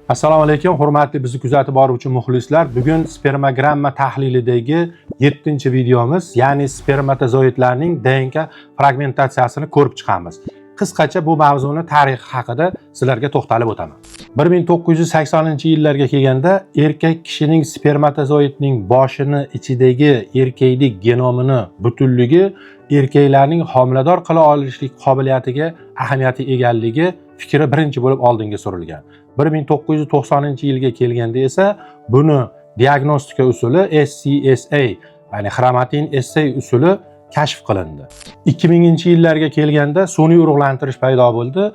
Assalomu alaykum, hurmatli bizni kuzatib boruvchi muxlislar. Bugun spermogramma tahlilidagi 7-videomiz, ya'ni spermatozoidlarning DNK fragmentatsiyasini ko'rib chiqamiz. Qisqacha bu mavzuni tarixi haqida sizlarga to'xtalib o'taman. 1980-yillarga kelganda erkak kishining spermatozoidning boshini ichidagi erkaklik genomini butunligi erkaklarning homilador qila olishlik qobiliyatiga ahamiyati egaligi fikri birinchi bo'lib oldinga surilgan. 1990-yilga kelganda esa buni diagnostika usuli SCSA, ya'ni xromatin assay usuli kashf qilindi. 2000-yillarga kelganda sun'iy urug'lantirish paydo bo'ldi.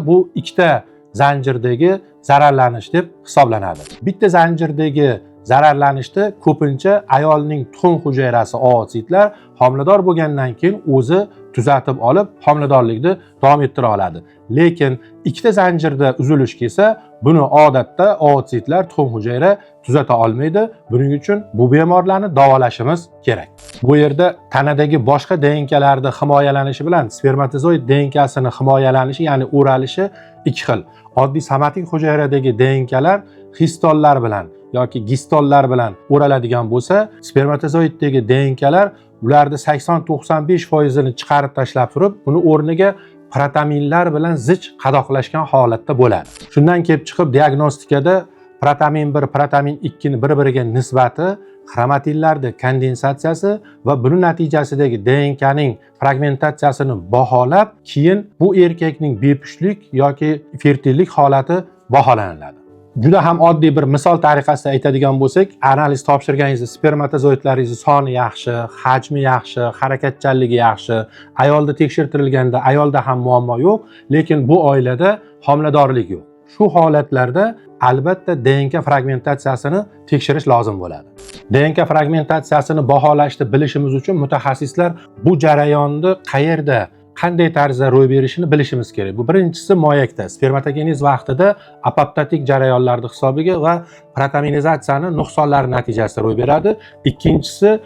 Bu ikkita zanjirdagi zararlanish deb hisoblanadi. Bitta zanjirdagi zararlanishda ko'pincha ayolning tuxum hujayrasi ootsitlar homilador bo'lgandan keyin o'zi tuzatib olib homiladorlikni davom ettira oladi. Lekin ikkita zanjirda uzilish kelsa, buni odatda ootsitlar tuxum hujayra tuzata olmaydi. Buning uchun bu bemorlarni davolashimiz kerak. Bu yerda tanadagi boshqa DNKlarning himoyalanishi bilan spermatozoid DNKsini himoyalanishi, ya'ni o'ralishi ikki xil. Oddiy somatik hujayradagi DNKlar histollar bilan yoki gistollar bilan o'raladigan bo'lsa, spermatozoiddagi DNKlar ularda 80-95% chiqarib tashlab turib, uni o'rniga protaminlar bilan zich qadoqlashgan holatda bo'ladi. Shundan kelib chiqib diagnostikada protamin 1, protamin 2 ni bir-biriga nisbati, xromatinlarning kondensatsiyasi va buning natijasidagi DNKning fragmentatsiyasini baholab, keyin bu erkakning bepushtlik yoki fertillik holati baholanadi. Juda ham oddiy bir misol tariqasida aytadigan bo'lsak, analiz topshirganingizda spermatozoidlaringiz soni yaxshi, hajmi yaxshi, harakatchanligi yaxshi, ayolda tekshirtirilganda ayolda ham muammo yo'q, lekin bu oilada homiladorlik yo'q. Shu holatlarda albatta DNK fragmentatsiyasini tekshirish lozim bo'ladi. DNK fragmentatsiyasini baholashni bilishimiz uchun mutaxassislar bu jarayonni qayerda, qanday tarzda ro'y berishini bilishimiz kerak. Bu birinchisi moyakda, spermatogeniz vaqtida apoptotik jarayonlarning hisobiga va protaminizatsiyaning nuqsonlari natijasida ro'y beradi. Ikkinchisi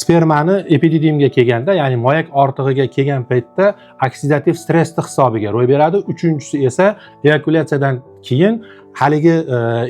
spermani epididimga kelganda, ya'ni moyak ortig'iga kelgan paytda oksidativ stressning hisobiga ro'y beradi. Uchinchisi esa eyakulyatsiyadan keyin haligi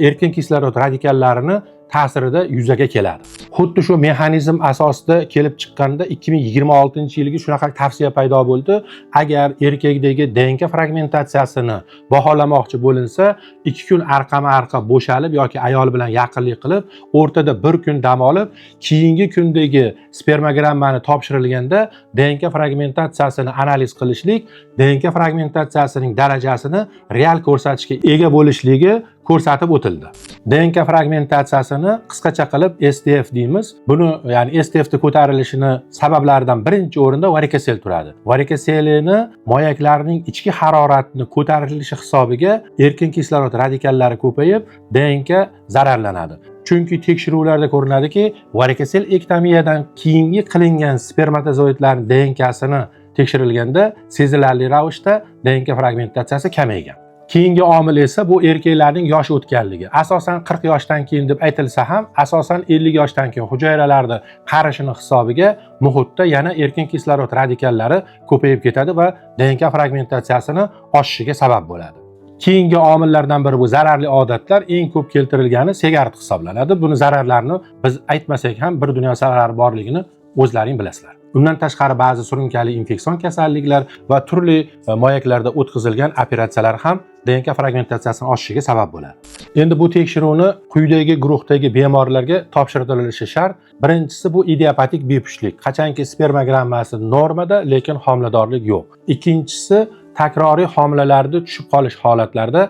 erkin kislorod radikallarini ta'sirida yuzaga keladi. Xuddi shu mexanizm asosida kelib chiqqanda 2026-yilga shunaqa tavsiya paydo bo'ldi. Agar erkakdagi DNK fragmentatsiyasini baholamoqchi bo'linsa, 2 kun arqama-arqa bo'shalib yoki ayol bilan yaqinlik qilib, o'rtada 1 kun dam olib, keyingi kundagi spermogrammani topshirilganda DNK fragmentatsiyasini analiz qilishlik, DNK fragmentatsiyasining darajasini real ko'rsatishga ega bo'lishligi ko'rsatib o'tildi. DNK fragmentatsiyasini qisqacha qilib STF deymiz. Buni, ya'ni STFning ko'tarilishini sabablaridan birinchi o'rinda varikosel turadi. Varikoselni moyaklarning ichki haroratini ko'tarilishi hisobiga erkin kislorod radikallari ko'payib, DNK zararlanadi. Chunki tekshiruvlarda ko'rinadiki, varikosel ektomiyadan keyingi qilingan spermatozoidlarning DNKsini tekshirilganda sezilarli ravishda DNK fragmentatsiyasi kamaygan. Keyingi omil esa bu erkaklarning yoshi o'tganligi. Asosan 40 yoshdan keyin deb aytilsa ham, asosan 50 yoshdan keyin hujayralarning qarishini hisobiga muhitda yana erkin kislorod radikallari ko'payib ketadi va DNK fragmentatsiyasini oshishiga sabab bo'ladi. Keyingi omillardan biri bu zararli odatlar, eng ko'p keltirilgani sigaret hisoblanadi. Buni zararlarini biz aytmasak ham bir dunyo zarari borligini o'zlaring bilasizlar. Undan tashqari ba'zi surunkali infeksion kasalliklar va turli moyaklarda o'tkazilgan operatsiyalar ham DNK fragmentatsiyasini oshishiga sabab bo'ladi. Endi bu tekshiruvni quyidagi guruhdagi bemorlarga topshirilishi shart. Birinchisi bu idiopatik bepushtlik. Qachonki spermogrammasi normada, lekin homiladorlik yo'q. Ikkinchisi takroriy homilalarda tushib qolish holatlarida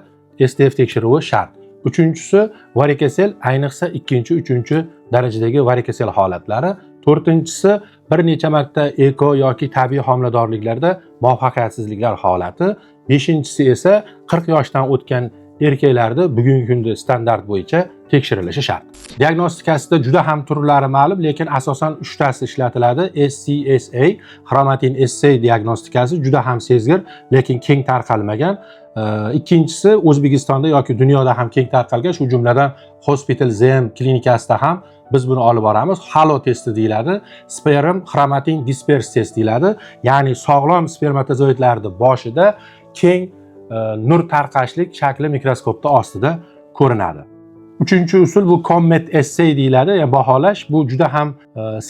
STF tekshiruvi shart. Uchinchisi varikosel, ayniqsa 2-3 darajadagi varikosel holatlari. To'rtinchisi bir necha marta eko yoki tabiiy homiladorliklarda muvaffaqiyatsizliklar holati. Beshinchisi esa 40 yoshdan o'tgan erkaklarda bugungi kunda standart bo'yicha tekshirilishi shart. Diagnostikasida juda ham turlari ma'lum, lekin asosan 3 tasi ishlatiladi. SCSA, xromatin assay diagnostikasi juda ham sezgir, lekin keng tarqalmagan. Ikkinchisi O'zbekistonda yoki dunyoda ham keng tarqalgan, shu jumladan Hospital ZM klinikasida ham biz buni olib boramiz. Halo testi deyiladi. Sperm xromatin dispers test deyiladi. Ya'ni sog'lom spermatozoidlarning boshida keng nur tarqashlik shakli mikroskopda ostida ko'rinadi. Uchinchi usul bu Comet assay deyiladi. Baholash bu juda ham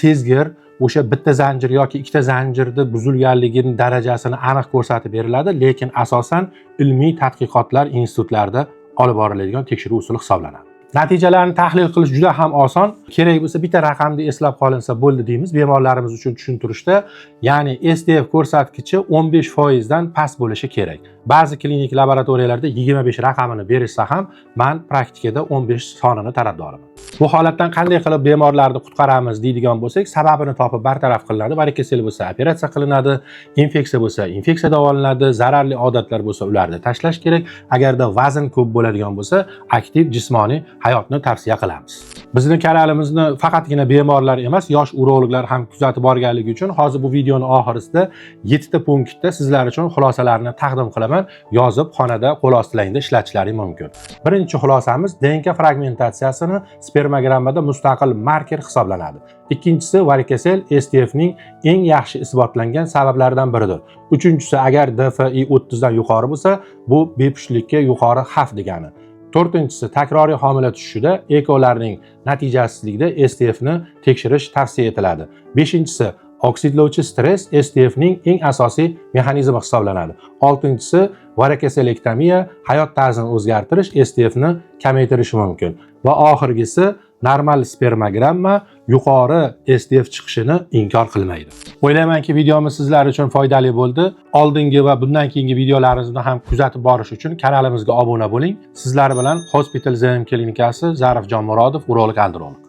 sezgir, o'sha bitta zanjir yoki ikkita zanjirda buzilganligining darajasini aniq ko'rsatib beriladi, lekin asosan ilmiy tadqiqotlar institutlarida olib boriladigan tekshiruv usuli hisoblanadi. Natijalarni tahlil qilish juda ham oson. Kerak bo'lsa bitta raqamni eslab qolinsa bo'ldi deymiz bemorlarimiz uchun tushuntirishda. Ya'ni STF ko'rsatkichi 15% dan past bo'lishi kerak. Ba'zi klinik laboratoriyalarda 25 raqamini berishsa ham, men praktikada 15 sonini tarafdoriman. Bu holatdan qanday qilib bemorlarni qutqaramiz deydigan bo'lsak, sababini topib bartaraf qilinadi. Varikosel bo'lsa operatsiya qilinadi, infeksiya bo'lsa infeksiya davolanadi, zararli odatlar bo'lsa ularni tashlash kerak. Agarda vazn ko'p bo'ladigan bo'lsa, aktiv jismoniy hayotni tavsiya qilamiz. Bizning kanalimizni faqatgina bemorlar emas, yosh urologlar ham kuzatib borganligi uchun hozir bu videoning oxirisida 7 ta punktda sizlar uchun xulosalarni taqdim qilaman. Yozib xonada qo'l ostilaringda ishlatishlaring mumkin. Birinchi xulosamiz DNK fragmentatsiyasini spermogrammada mustaqil marker hisoblanadi. Ikkinchisi varikosel STF ning eng yaxshi isbotlangan sabablaridan biridir. Uchinchisi agar DFI 30 dan yuqori bo'lsa, bu bepushtlikka yuqori xavf degani. To'rtinchisi takroriy homila tushishida ekolarning natijasizligida STF ni tekshirish tavsiya etiladi. Beshinchisi oksidlovchi stress STF ning eng asosiy mexanizmi hisoblanadi. Oltinchisi varikoselektomiya hayot tarzini o'zgartirish STF ni kamaytirishi mumkin. Va oxirgisi normal spermogramma yuqori STF chiqishini inkor qilmaydi. O'ylaymanki videomiz sizlar uchun foydali bo'ldi. Oldingi va bundan keyingi videolarimizni ham kuzatib borish uchun kanalimizga obuna bo'ling. Sizlar bilan Hospital ZM klinikasi, Zarifjon Murodov, urolog androlog.